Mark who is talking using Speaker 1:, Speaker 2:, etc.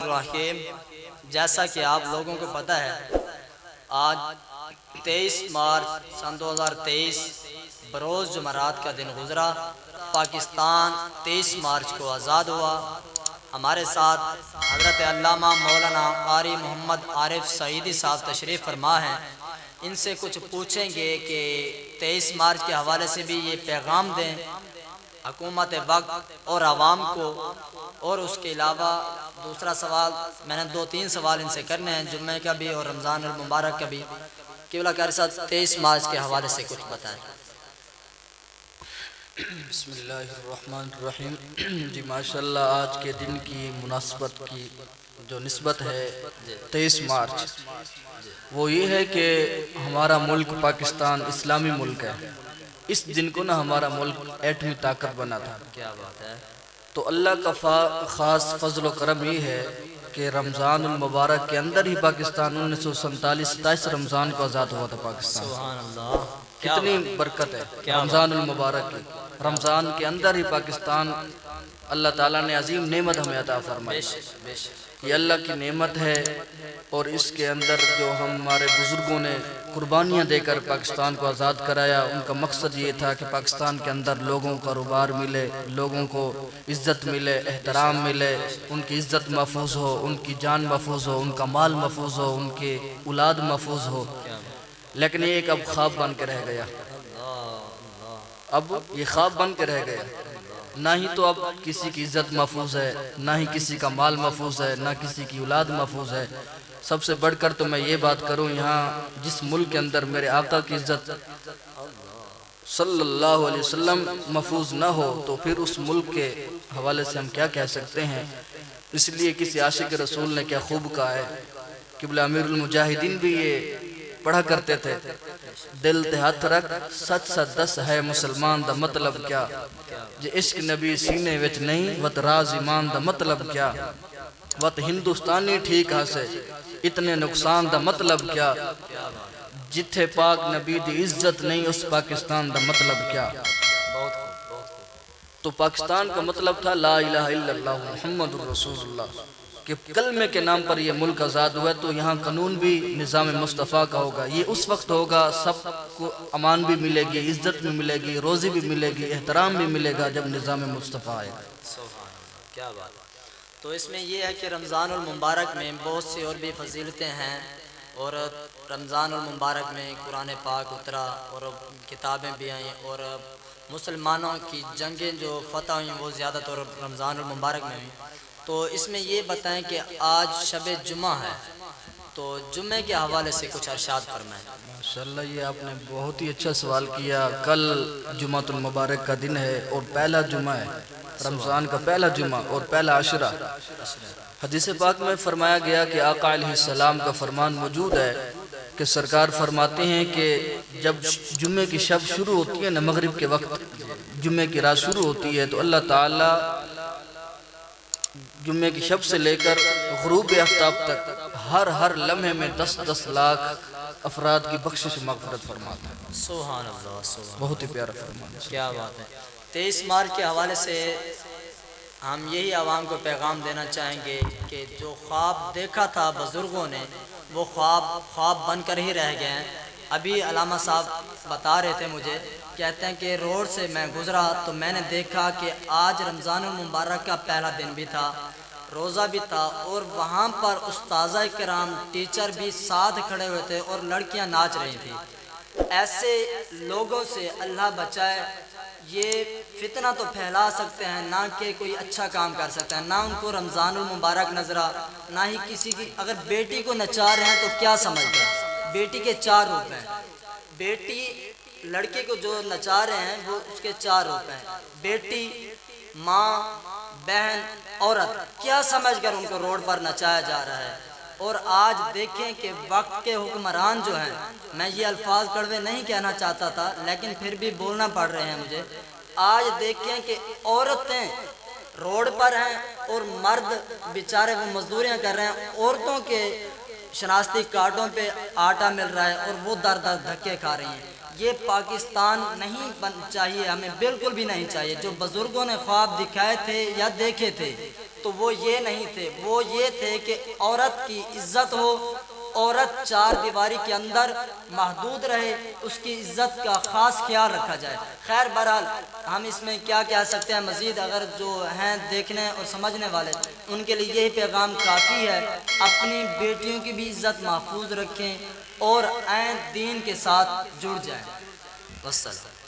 Speaker 1: الرحیم، جیسا کہ آپ لوگوں کو پتہ ہے، آج 23 مارچ سن 2023 بروز جمعرات کا دن گزرا۔ پاکستان 23 مارچ کو آزاد ہوا۔ ہمارے ساتھ حضرت علامہ مولانا قاری محمد عارف سعیدی صاحب تشریف فرما ہیں۔ ان سے کچھ پوچھیں گے کہ 23 مارچ کے حوالے سے بھی یہ پیغام دیں حکومت وقت اور عوام کو، اور اس کے علاوہ دوسرا سوال میں نے 2-3 سوال ان سے کرنے ہیں، جمعہ کا بھی اور رمضان المبارک کا بھی۔ قبلہ قاری صاحب 23 مارچ کے حوالے سے کچھ بتائیں۔
Speaker 2: بسم اللہ الرحمن الرحیم۔ جی ماشاءاللہ، آج کے دن کی مناسبت کی جو نسبت ہے 23 مارچ، وہ یہ ہے کہ ہمارا ملک پاکستان اسلامی ملک ہے۔ اس دن کو نہ ہمارا ملک ایٹمی طاقت بنا تھا۔
Speaker 1: کیا بات ہے!
Speaker 2: تو اللہ کا خاص فضل و کرم یہ ہے کہ رمضان المبارک کے اندر ہی پاکستان 1947 رمضان کو آزاد ہوا تھا پاکستان۔
Speaker 1: سبحان اللہ!
Speaker 2: کتنی برکت ہے رمضان المبارک کی۔ رمضان کے اندر ہی پاکستان اللہ تعالیٰ نے عظیم نعمت ہمیں عطا فرمائی۔ یہ اللہ کی نعمت ہے، اور اس کے اندر جو ہمارے بزرگوں نے قربانیاں دے کر پاکستان کو آزاد کرایا، ان کا مقصد یہ تھا کہ پاکستان کے اندر لوگوں کا روبار ملے، لوگوں کو عزت ملے، احترام ملے، ان کی عزت محفوظ ہو، ان کی جان محفوظ ہو، ان کا مال محفوظ ہو، ان کے اولاد محفوظ ہو۔ لیکن یہ ایک اب خواب بن کے رہ گیا۔ اب یہ خواب بن کے رہ گیا۔ نہ ہی تو اب کسی کی عزت محفوظ ہے، نہ ہی کسی کا مال محفوظ ہے، نہ کسی کی اولاد محفوظ ہے۔ سب سے بڑھ کر تو میں یہ بات کروں، یہاں جس ملک کے اندر میرے آقا کی عزت صلی اللہ علیہ وسلم محفوظ نہ ہو، تو پھر اس ملک کے حوالے سے ہم کیا کہہ سکتے ہیں۔ اس لیے کسی عاشق رسول نے کیا خوب کہا ہے، قبلہ امیر المجاہدین بھی یہ پڑھا کرتے تھے، دل تے ہاتھ رکھ سچ سچ دس ہے مسلمان دا مطلب کیا، جے عشق نبی سینے وچ نہیں وط راز ایمان دا مطلب کیا، وط ہندوستانی ٹھیک ہاسے اتنے نقصان دا مطلب کیا، جتھے پاک نبی دی عزت نہیں اس پاکستان دا مطلب کیا۔ تو پاکستان کا مطلب تھا لا الہ الا اللہ محمد الرسول اللہ، کہ کلمے کے نام پر یہ ملک آزاد ہوا ہے۔ تو یہاں قانون بھی نظام مصطفیٰ کا ہوگا، یہ اس وقت ہوگا سب کو امان بھی ملے گی، عزت بھی ملے گی، روزی بھی ملے گی، احترام بھی ملے گا جب نظام مصطفیٰ آئے گا۔
Speaker 1: کیا بات! تو اس میں یہ ہے کہ رمضان المبارک میں بہت سی اور بھی فضیلتیں ہیں، اور رمضان المبارک میں قرآن پاک اترا اور کتابیں بھی آئیں، اور مسلمانوں کی جنگیں جو فتح ہوئیں وہ زیادہ طور رمضان المبارک میں ہوئیں۔ تو اس میں یہ بتائیں کہ آج شب جمعہ ہے، تو جمعے کے حوالے سے کچھ ارشاد فرمائیں۔
Speaker 2: ماشاءاللہ، یہ آپ نے بہت ہی اچھا سوال کیا۔ کل جمعۃ المبارک کا دن ہے، اور پہلا جمعہ ہے، رمضان کا پہلا جمعہ اور پہلا عشرہ۔ حدیث پاک میں فرمایا گیا کہ آقا علیہ السلام کا فرمان موجود ہے کہ سرکار فرماتے ہیں کہ جب جمعے کی شب شروع ہوتی ہے نا، مغرب کے وقت جمعے کی رات شروع ہوتی ہے، تو اللہ تعالیٰ جمعے کی شب سے لے کر غروب آفتاب تک ہر لمحے میں 10 لاکھ افراد کی بخشش مغفرت فرماتا ہے۔
Speaker 1: سبحان اللہ! سبحان!
Speaker 2: بہت ہی پیارا فرمان ہے۔
Speaker 1: کیا بات ہے! 23 مارچ کے حوالے سے ہم یہی عوام کو پیغام دینا چاہیں گے کہ جو خواب دیکھا تھا بزرگوں نے، وہ خواب بن کر ہی رہ گئے ہیں۔ ابھی علامہ صاحب بتا رہے تھے مجھے، کہتے ہیں کہ روڈ سے میں گزرا تو میں نے دیکھا کہ آج رمضان المبارک کا پہلا دن بھی تھا، روزہ بھی تھا، اور وہاں پر استاذہ کرام ٹیچر بھی ساتھ کھڑے ہوئے تھے اور لڑکیاں ناچ رہی تھیں۔ ایسے لوگوں سے اللہ بچائے۔ یہ فتنہ تو پھیلا سکتے ہیں، نہ کہ کوئی اچھا کام کر سکتے ہیں، نہ ان کو رمضان المبارک نظرہ، نہ ہی کسی کی۔ اگر بیٹی کو نچا رہے ہیں تو کیا سمجھتے ہیں؟ بیٹی کے 4 روپ ہیں۔ بیٹی لڑکے کو جو نچا رہے ہیں وہ اس کے 4 روپ ہیں، بیٹی، ماں، بہن، عورت۔ کیا سمجھ کر ان کو روڈ پر نچایا جا رہا ہے؟ اور آج دیکھیں کہ وقت کے حکمران جو ہیں، میں یہ الفاظ کڑوے نہیں کہنا چاہتا تھا لیکن پھر بھی بولنا پڑ رہے ہیں مجھے۔ آج دیکھیں کہ عورتیں روڈ پر ہیں اور مرد بیچارے وہ مزدوریاں کر رہے ہیں، عورتوں کے شناختی کارڈوں پہ آٹا مل رہا ہے اور وہ در در دھکے کھا رہی ہیں۔ یہ پاکستان نہیں چاہیے، ہمیں بالکل بھی نہیں چاہیے۔ جو بزرگوں نے خواب دکھائے تھے یا دیکھے تھے تو وہ یہ نہیں تھے، وہ یہ تھے کہ عورت کی عزت ہو، عورت چار دیواری کے اندر محدود رہے، اس کی عزت کا خاص خیال رکھا جائے۔ خیر بہرحال ہم اس میں کیا کہہ سکتے ہیں مزید، اگر جو ہیں دیکھنے اور سمجھنے والے ان کے لیے یہی پیغام کافی ہے، اپنی بیٹیوں کی بھی عزت محفوظ رکھیں اور عین دین کے ساتھ جڑ جائیں۔ والسلام۔